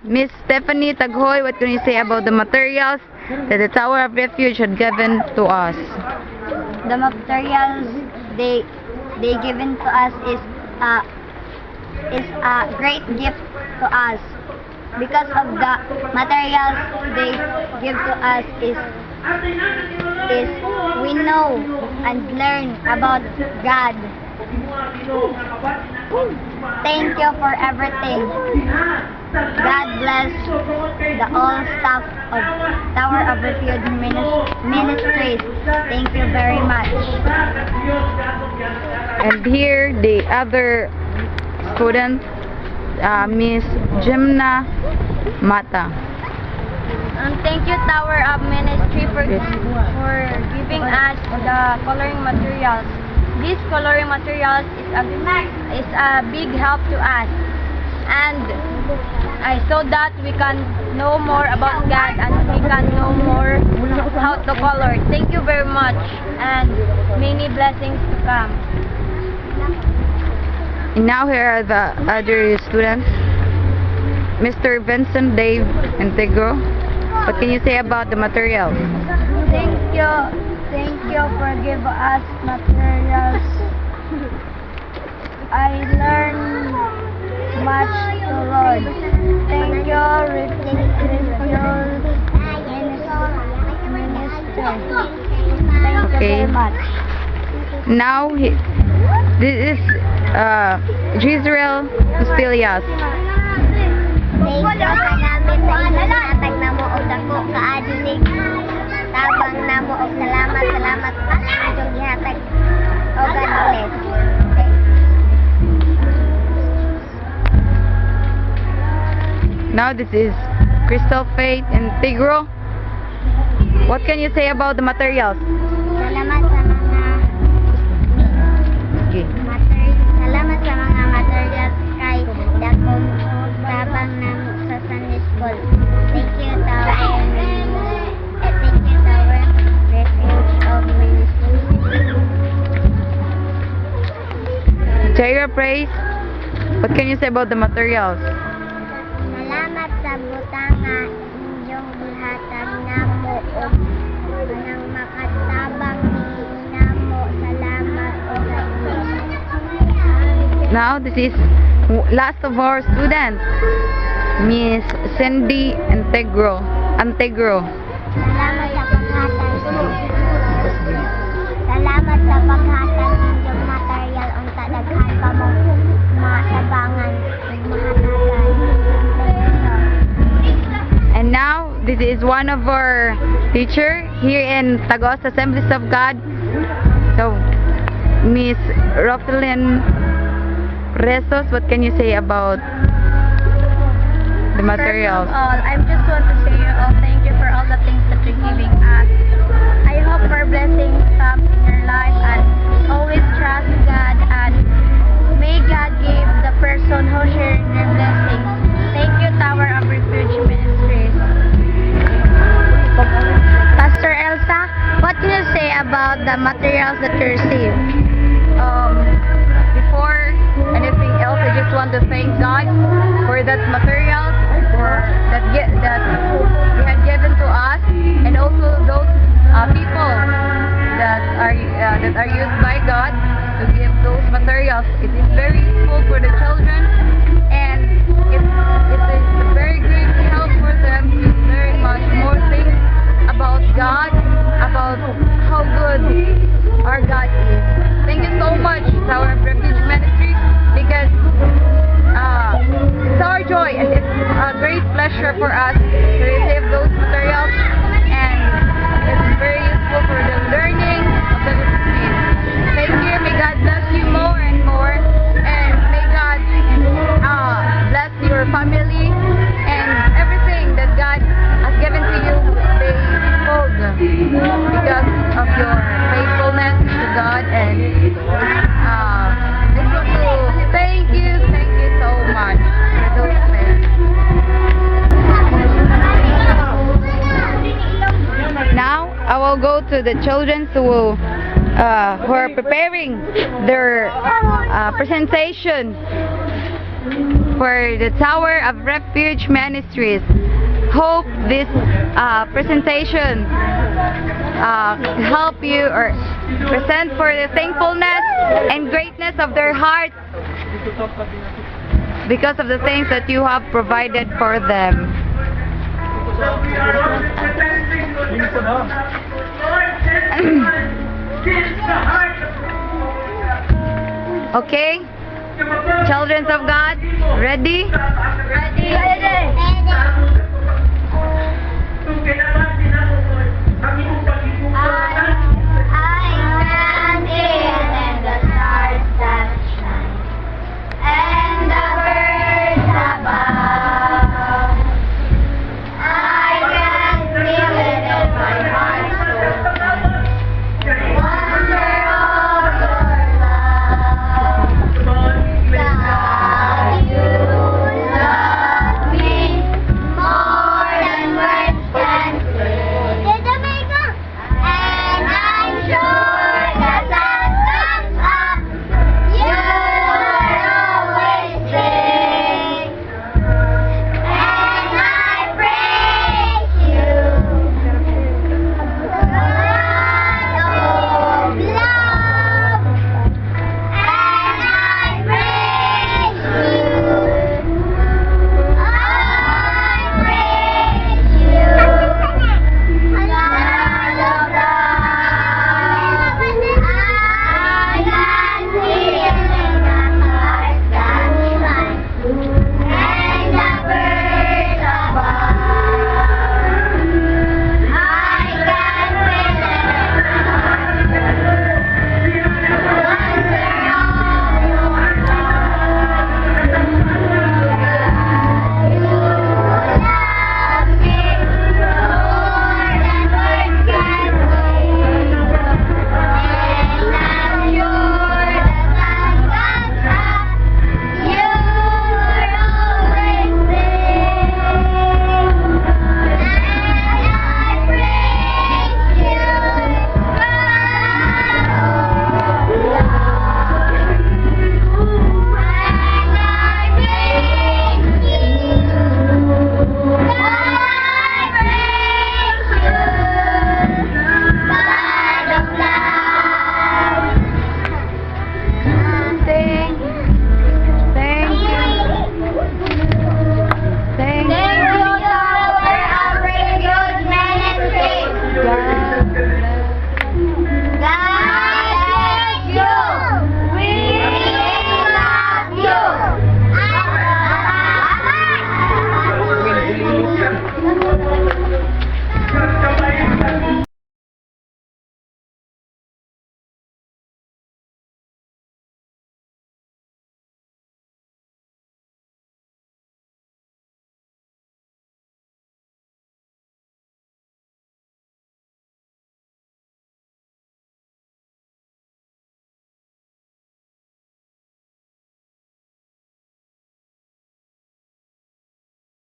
Miss Stephanie Taghoy, what can you say about the materials that the Tower of Refuge had given to us? The materials they given to us is a great gift to us. Because of the materials they give to us is we know and learn about God. Thank you for everything. God bless the all staff of Tower of Refuge Ministries. Thank you very much. And here the other student, Miss Jimna Mata. Thank you Tower of Ministry for giving us the coloring materials. These coloring materials is a big help to us, and so that we can know more about God and we can know more how to color. Thank you very much, and many blessings to come. And now here are the other students. Mr. Vincent Dave Integro, what can you say about the materials? Thank you for giving us materials. I learned much to Lord. Thank you, Minister. Thank you very much. Now this is Gisrael Castilias. Thank you sa namin sa inyong na mo o dako kaadinig. Tabang na mo o salamat pa sa inyong gihatag. O God bless. Now this is Crystal Faith and Tigro. What can you say about the materials? Salamat sa mga materials kay dakong tabang na sa Sunday School. Thank you Tower Refuge of Ministry. Jaira Praise, what can you say about the materials? Salamat sa butanga inyong gihatag namo o nang makatabang ni namo. Salamat o God bless. Now this is last of our students, Miss Cindy Integro. Salamat sa paghatag. Salamat sa paghatag inyong material unta daghan pa mo matabangan ug mahatagan. And now this is one of our teacher here in Tagos Assemblies of God. So Miss Rosalyn Rezos, what can you say about the materials? First of all, I just want to say thank you for all the things that you're giving us. I hope our blessings come in your life and always trust God, and may God give the person who shared their blessings. Thank you, Tower of Refuge Ministries. Pastor Elsa, what can you say about the materials that you received? Before anything else, I just want to thank God for that material that He had given to us, and also those people that are used by God to give those materials. It is very useful for the children, and it is a very great help for them to learn much more things about God, about how good our God is. Thank you so much, Tower of Refuge Ministry, because it's our joy and it's a great pleasure for us to receive those materials, and it's very useful for the learning of the little kids. Thank you. May God bless you more and more, and may God bless your family and everything that God has given to you. They hold because of your faithfulness to God, and I want to thank you so much for those things. Now I will go to the children who are preparing their presentation. for the Tower of Refuge Ministries. Hope this presentation help you or present for the thankfulness and greatness of their heart because of the things that you have provided for them. Okay? Children of God, ready? Ready.